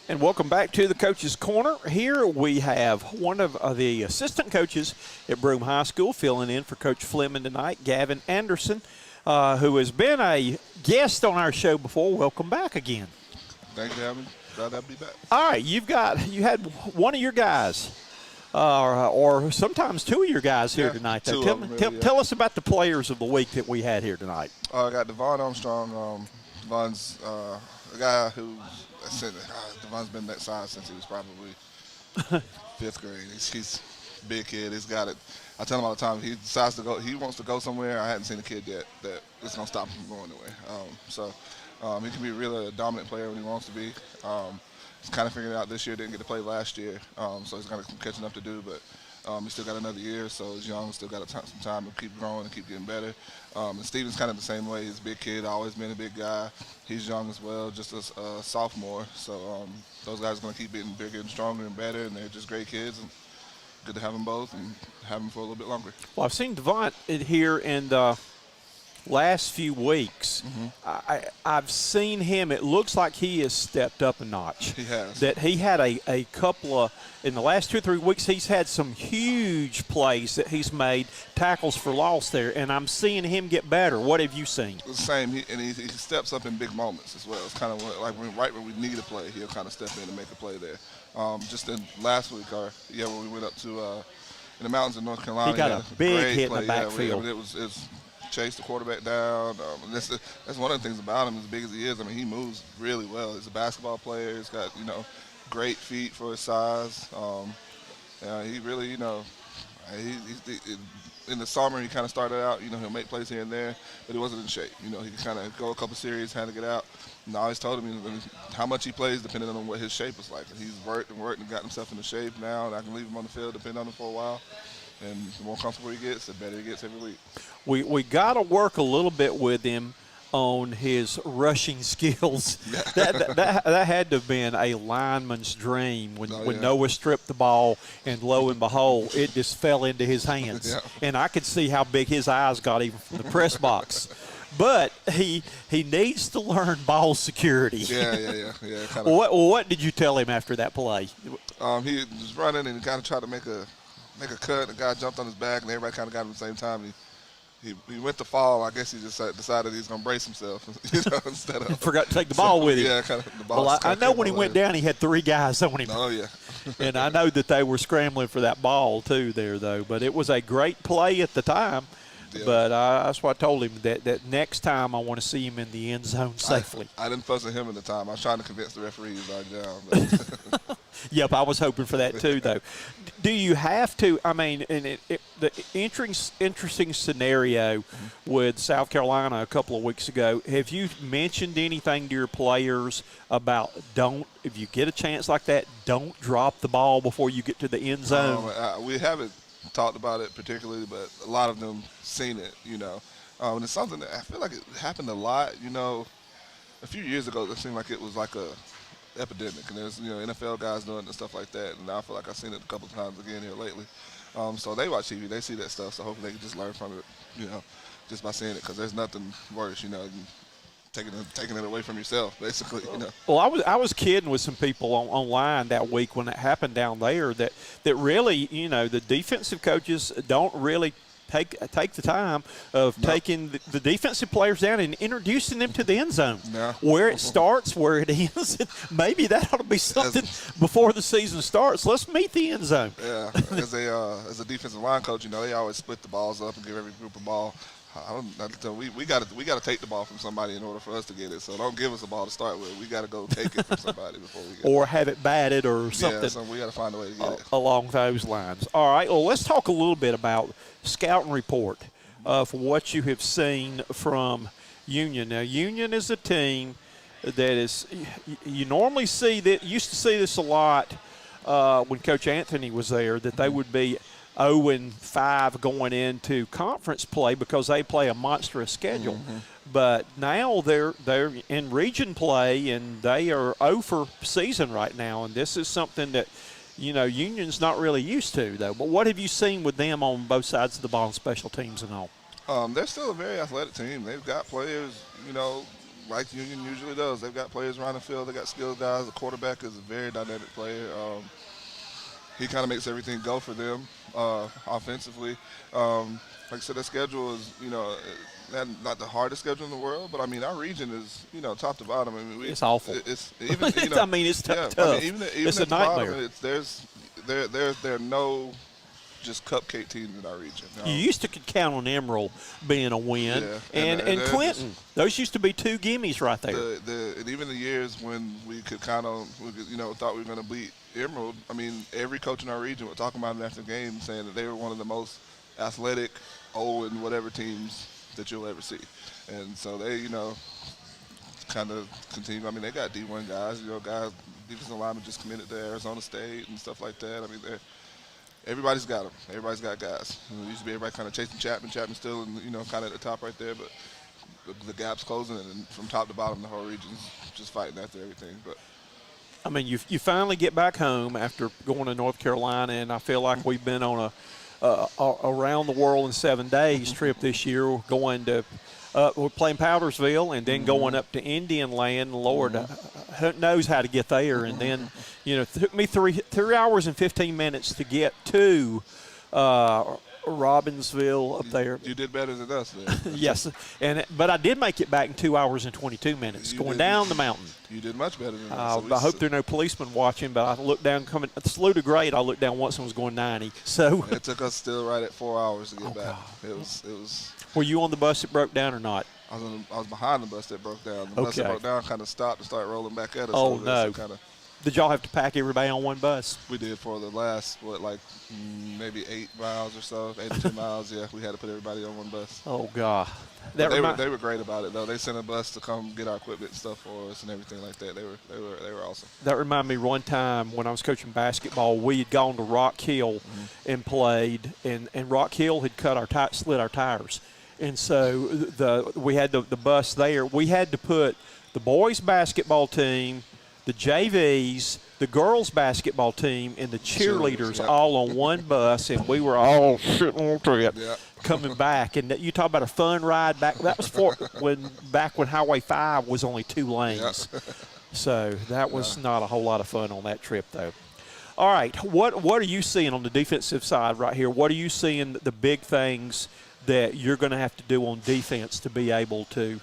And welcome back to the Coach's Corner. Here we have one of the assistant coaches at Broome High School filling in for Coach Fleming tonight, Gavin Anderson, who has been a guest on our show before. Welcome back again. Thank you, Gavin. Glad to be back. All right, you had one of your guys, or sometimes two of your guys here tonight. Tell us about the players of the week that we had here tonight. I got Devon Armstrong. Devon's a guy who Devon's been that size since he was probably fifth grade. He's a big kid. He's got it. I tell him all the time, if he decides to go, he wants to go somewhere. I hadn't seen a kid yet that is going to stop him from going anywhere. He can be really a dominant player when he wants to be. He's kind of figuring it out this year. Didn't get to play last year, so he's got some catching up to do. But he's still got another year, so he's young. Still got some time to keep growing and keep getting better. And Steven's kind of the same way. He's a big kid, always been a big guy. He's young as well, just a sophomore. So those guys are going to keep getting bigger and stronger and better, and they're just great kids. And good to have them both and have them for a little bit longer. Well, I've seen Devon here in the last few weeks. I've seen him. It looks like he has stepped up a notch. He has. That he had a couple of, in the last 2 or 3 weeks, he's had some huge plays that he's made, tackles for loss there, and I'm seeing him get better. What have you seen? The same, he steps up in big moments as well. It's kind of like right when we need a play, he'll kind of step in and make a play there. Just in last week, when we went up to in the mountains of North Carolina, he got a big hit in the backfield. It was chase the quarterback down. That's one of the things about him, as big as he is. I mean, he moves really well. He's a basketball player. He's got, great feet for his size. He really, in the summer, he kind of started out, he'll make plays here and there, but he wasn't in shape. He could kind of go a couple series, had to get out. And I always told him how much he plays depending on what his shape is like. And he's worked and got himself into shape now, and I can leave him on the field, depend on him for a while. And the more comfortable he gets, the better he gets every week. We got to work a little bit with him on his rushing skills. that had to have been a lineman's dream when Noah stripped the ball, and lo and behold, it just fell into his hands. And I could see how big his eyes got even from the press box. But he needs to learn ball security. Yeah. What did you tell him after that play? He was running and he kind of tried to make a cut. The guy jumped on his back, and everybody kind of got him at the same time. He went to fall. I guess he just decided he was going to brace himself, instead of. Forgot to take the ball with him. Yeah, kind of the ball. Well, I know when he went down, he had 3 guys on him. Oh, yeah. And I know that they were scrambling for that ball, too, there, though. But it was a great play at the time. Yeah. But that's why I told him that next time I want to see him in the end zone safely. I didn't fuss at him at the time. I was trying to convince the referees down. Yep, I was hoping for that too, though. Do you have to? I mean, the interesting scenario with South Carolina a couple of weeks ago. Have you mentioned anything to your players about if you get a chance like that, don't drop the ball before you get to the end zone? We haven't talked about it particularly, but a lot of them seen it. And it's something that I feel like it happened a lot. A few years ago, it seemed like it was like a epidemic, and there's NFL guys doing it and stuff like that, and I feel like I've seen it a couple of times again here lately. So they watch TV, they see that stuff, so hopefully they can just learn from it, just by seeing it, because there's nothing worse, taking it away from yourself, basically. Well, I was kidding with some people online that week when it happened down there that really, the defensive coaches don't really take the time of taking the defensive players down and introducing them to the end zone. Where it starts, where it ends. Maybe that ought to be something before the season starts. Let's meet the end zone. Yeah, as a defensive line coach, they always split the balls up and give every group a ball. We got to take the ball from somebody in order for us to get it. So don't give us a ball to start with. We got to go take it from somebody before we get it. Or have it batted or something. Yeah, so we got to find a way to get it. Along those lines. All right, well, let's talk a little bit about scouting report for what you have seen from Union. Now, Union is a team that is – you normally used to see this a lot when Coach Anthony was there, that they would be – 0-5 going into conference play because they play a monstrous schedule. But now they're in region play, and they are 0 for season right now. And this is something that, Union's not really used to, though. But what have you seen with them on both sides of the ball and special teams and all? They're still a very athletic team. They've got players, like Union usually does. They've got players around the field. They got skilled guys. The quarterback is a very dynamic player. He kind of makes everything go for them offensively. Like I said, their schedule is, not the hardest schedule in the world, but I mean, our region is, top to bottom. I mean, It's awful. It's even, I mean, it's yeah, tough. I mean, even It's a at the bottom, nightmare. there are no just cupcake teams in our region. You used to could count on Emerald being a win, Yeah, and and Clinton. Those used to be two gimmies right there. And even the years when we could thought we were going to beat Emerald. I mean, every coach in our region was talking about it after the game, saying that they were one of the most athletic, old, and whatever teams that you'll ever see. And so they, kind of continue. I mean, they got D1 guys, defensive linemen just committed to Arizona State and stuff like that. I mean, everybody's got them. Everybody's got guys. It used to be everybody kind of chasing Chapman. Chapman's still, kind of at the top right there, but the gap's closing, and from top to bottom, the whole region's just fighting after everything. But I mean, you finally get back home after going to North Carolina, and I feel like we've been on a around the world in 7 days trip this year. We're going to we're playing Powdersville, and then going up to Indian Land. Lord knows how to get there. And then, it took me 3 hours and 15 minutes to get to Robbinsville up there. You did better than us then. Yes, but I did make it back in 2 hours and 22 minutes going down the mountain. You did much better than us. I hope there are no policemen watching, but I looked down coming – slew to grade, I looked down once and was going 90. So it took us still right at 4 hours to get back. God. It was. Were you on the bus that broke down or not? I was behind the bus that broke down. The bus that broke down kind of stopped and started rolling back at us. Oh, no. So did y'all have to pack everybody on one bus? We did for the last, maybe 8 miles or so, 8 to 10 miles. Yeah, we had to put everybody on one bus. Oh, God. They were great about it, though. They sent a bus to come get our equipment and stuff for us and everything like that. They were awesome. That reminded me one time when I was coaching basketball, we had gone to Rock Hill and played, and Rock Hill had slid our tires. And so we had the bus there. We had to put the boys' basketball team, the JVs, the girls' basketball team, and the cheerleaders all on one bus, and we were all sitting on it coming back. And you talk about a fun ride back. That was back when Highway 5 was only 2 lanes. So that was not a whole lot of fun on that trip, though. All right, what are you seeing on the defensive side right here? What are you seeing the big things that you're going to have to do on defense to be able to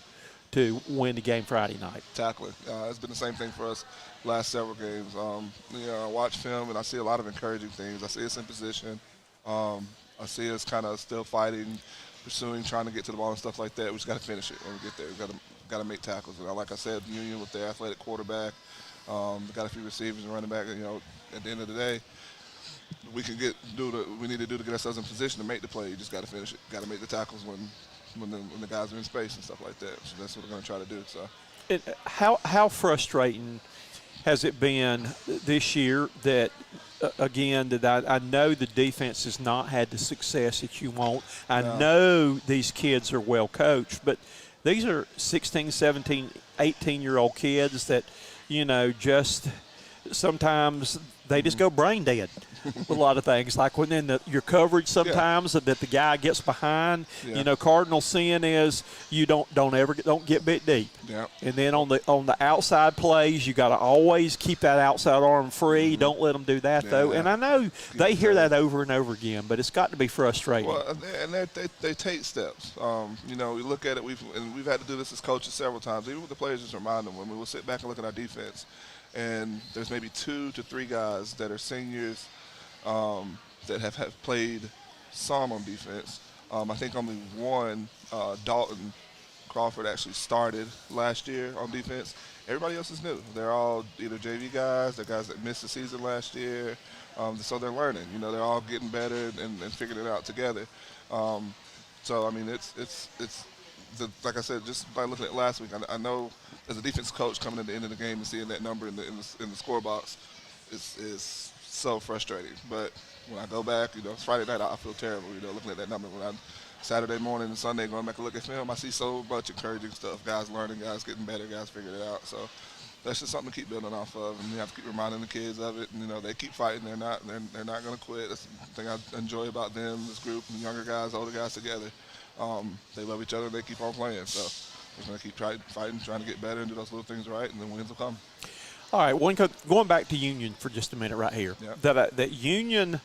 win the game Friday night? Tackling. It's been the same thing for us last several games. I watch film, and I see a lot of encouraging things. I see us in position. I see us kind of still fighting, pursuing, trying to get to the ball and stuff like that. We just got to finish it when we get there. We got to make tackles. And like I said, Union with their athletic quarterback, got a few receivers and running back. At the end of the day, we can do what we need to do to get ourselves in position to make the play. You just got to finish it. Got to make the tackles when the guys are in space and stuff like that. So that's what we're going to try to do. So, how frustrating has it been this year that, again, that I know the defense has not had the success that you want. I know these kids are well coached, but these are 16, 17, 18-year-old kids that, just sometimes they just go brain dead with a lot of things. Like when your coverage sometimes that the guy gets behind, cardinal sin is you don't get bit deep. Yeah. And then on the outside plays, you got to always keep that outside arm free. Don't let them do that though. And I know they hear that over and over again, but it's got to be frustrating. Well, and they take steps. We look at it. We've had to do this as coaches several times. Even with the players, just remind them when we will sit back and look at our defense. And there's maybe 2 to 3 guys that are seniors that have played some on defense. I think only one, Dalton Crawford, actually started last year on defense. Everybody else is new. They're all either JV guys, they're guys that missed the season last year. So they're learning. They're all getting better and figuring it out together. So, I mean, it's like I said, just by looking at last week, I know as a defense coach coming at the end of the game and seeing that number in the score box is so frustrating. But when I go back, it's Friday night, I feel terrible, looking at that number. When I'm Saturday morning and Sunday going back and look at film, I see so much encouraging stuff. Guys learning, guys getting better, guys figuring it out. So that's just something to keep building off of, and you have to keep reminding the kids of it. And, they keep fighting. They're not going to quit. That's the thing I enjoy about them, this group, and younger guys, older guys together. They love each other. They keep on playing. So We're going to keep fighting, trying to get better and do those little things right, and then wins will come. All right, going back to Union for just a minute right here. Yep. That Union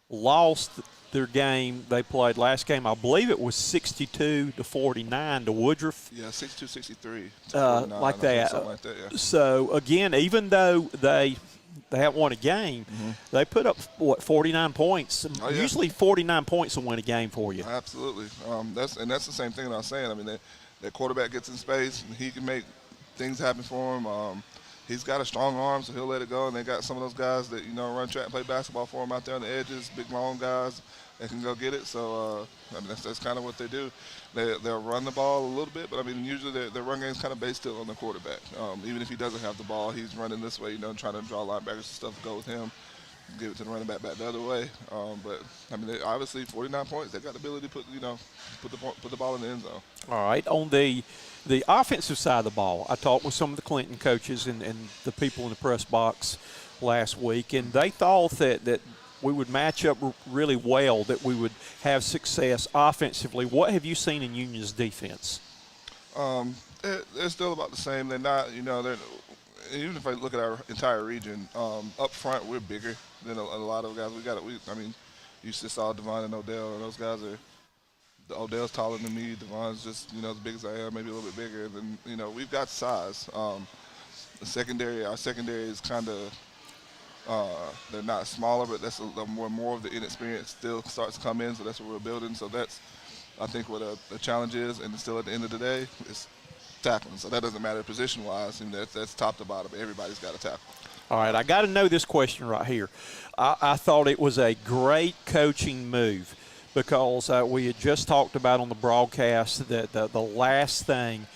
lost their game they played last game. I believe it was 62-49 to Woodruff. Yeah, 62-63. Like that. Something like that, yeah. So, again, even though they haven't won a game, they put up, 49 points. Oh, yeah. Usually 49 points will win a game for you. Absolutely. That's the same thing that I was saying. I mean, that quarterback gets in space, and he can make things happen for him. He's got a strong arm, so he'll let it go. And they got some of those guys that, run track and play basketball for him out there on the edges, big, long guys that can go get it. So, I mean, that's kind of what they do. They'll run the ball a little bit, but, I mean, usually their run game is kind of based still on the quarterback. Even if he doesn't have the ball, he's running this way, trying to draw linebackers and stuff, go with him, give it to the running back the other way. But, I mean, obviously 49 points. They got the ability to put the ball in the end zone. All right. On the offensive side of the ball, I talked with some of the Clinton coaches and the people in the press box last week, and they thought that we would match up really well, that we would have success offensively. What have you seen in Union's defense? They're still about the same. They're not, they're even if I look at our entire region, up front we're bigger than a lot of guys. I mean, you just saw Devon and Odell, and those guys are. Odell's taller than me. Devon's just, as big as I am, maybe a little bit bigger. And then, we've got size. Our secondary is kind of, they're not smaller, but that's more of the inexperience still starts to come in. So that's what we're building. So that's, I think, what the challenge is. And still at the end of the day, it's tackling. So that doesn't matter position-wise. I mean, that's top to bottom. Everybody's got to tackle. All right, I got to know this question right here. I thought it was a great coaching move, because we had just talked about on the broadcast that the last thing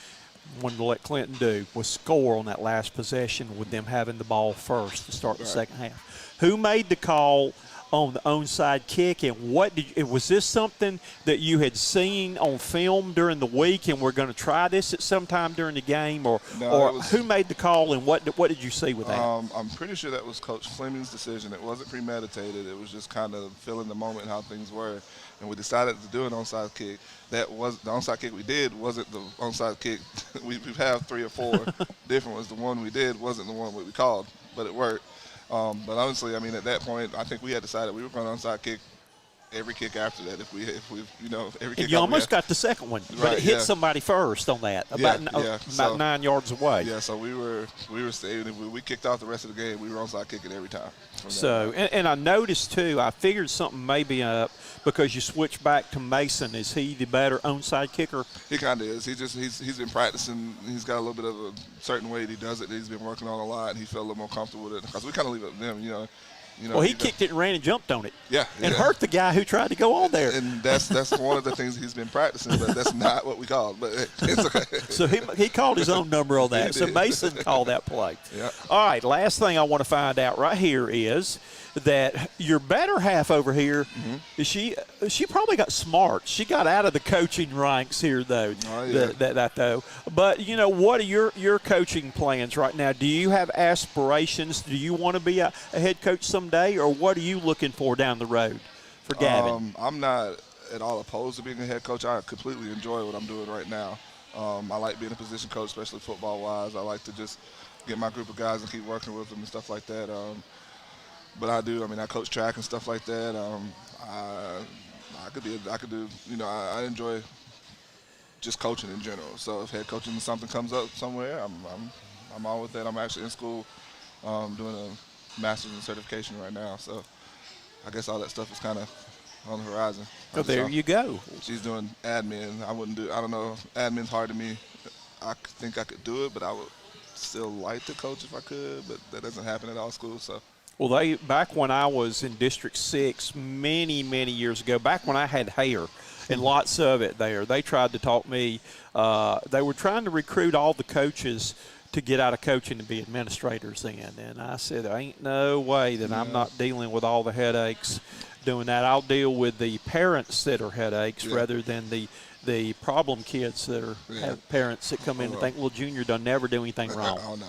wanted to let Clinton do was score on that last possession with them having the ball first to start the second half. Who made the call on the onside kick, and was this something that you had seen on film during the week and we're going to try this at some time during the game, or who made the call, and what did you see with that? I'm pretty sure that was Coach Fleming's decision. It wasn't premeditated. It was just kind of feeling the moment and how things were. And we decided to do an onside kick. That was the onside kick we did wasn't the onside kick. We've had 3 or 4 different ones. The one we did wasn't the one we called, but it worked. But honestly, I mean, at that point, I think we had decided we were going to onside kick every kick after that. If we every kick. And you almost got the second one, but it hit somebody first on that, about 9 yards away. Yeah, so we were staying. If we kicked off the rest of the game, we were onside kicking every time. So, and I noticed too, I figured something may be up because you switch back to Mason. Is he the better onside kicker? He kind of is. He's been practicing. He's got a little bit of a certain way he does it that he's been working on a lot, and he felt a little more comfortable with it. Because we kind of leave it to them, well, he kicked it and ran and jumped on it. Yeah. And hurt the guy who tried to go on there. And that's one of the things he's been practicing, but that's not what we called. But it's okay. So he called his own number on that. So Mason called that play. Yeah. All right, last thing I want to find out right here is that your better half over here, she probably got smart. She got out of the coaching ranks here, though. Oh, yeah. Though. But, what are your coaching plans right now? Do you have aspirations? Do you want to be a head coach someday, or what are you looking for down the road for Gavin? I'm not at all opposed to being a head coach. I completely enjoy what I'm doing right now. I like being a position coach, especially football-wise. I like to just get my group of guys and keep working with them and stuff like that. But I coach track and stuff like that. I could do. I enjoy just coaching in general. So if head coaching something comes up somewhere, I'm all with that. I'm actually in school doing a master's in certification right now. So I guess all that stuff is kind of on the horizon. So there you go. She's doing admin. I don't know. Admin's hard to me. I think I could do it, but I would still like to coach if I could, but that doesn't happen at all schools. So. Well, back when I was in District 6 many, many years ago, back when I had hair and lots of it there, they tried to talk me. They were trying to recruit all the coaches to get out of coaching and be administrators then. And I said, there ain't no way that I'm not dealing with all the headaches doing that. I'll deal with the parents that are headaches rather than the problem kids that have parents that come in and think, well, Junior done never do anything wrong. Oh, no.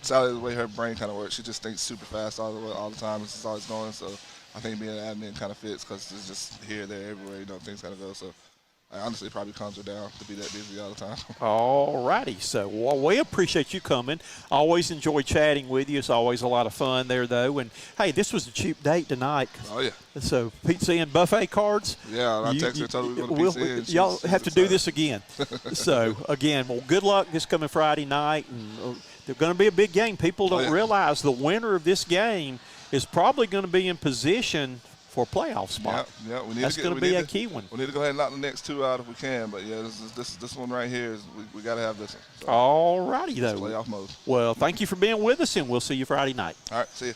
Sally, the way her brain kind of works, she just thinks super fast all the time. It's just always going. So I think being an admin kind of fits because it's just here, there, everywhere. Things kind of go. So honestly, it probably calms her down to be that busy all the time. All righty. So, well, we appreciate you coming. Always enjoy chatting with you. It's always a lot of fun there, though. And, hey, this was a cheap date tonight. Oh, yeah. So, pizza and buffet cards. Yeah, I texted her, told her we were going to pizza. Y'all have to do this again. So, again, well, good luck this coming Friday night. And they're going to be a big game. People don't realize the winner of this game is probably going to be in position for a playoff spot. Yeah, that's going to be a key one. We need to go ahead and knock the next 2 out if we can. But yeah, this one right here is we got to have this one. So all righty though. playoff mode. Well, thank you for being with us, and we'll see you Friday night. All right, see you.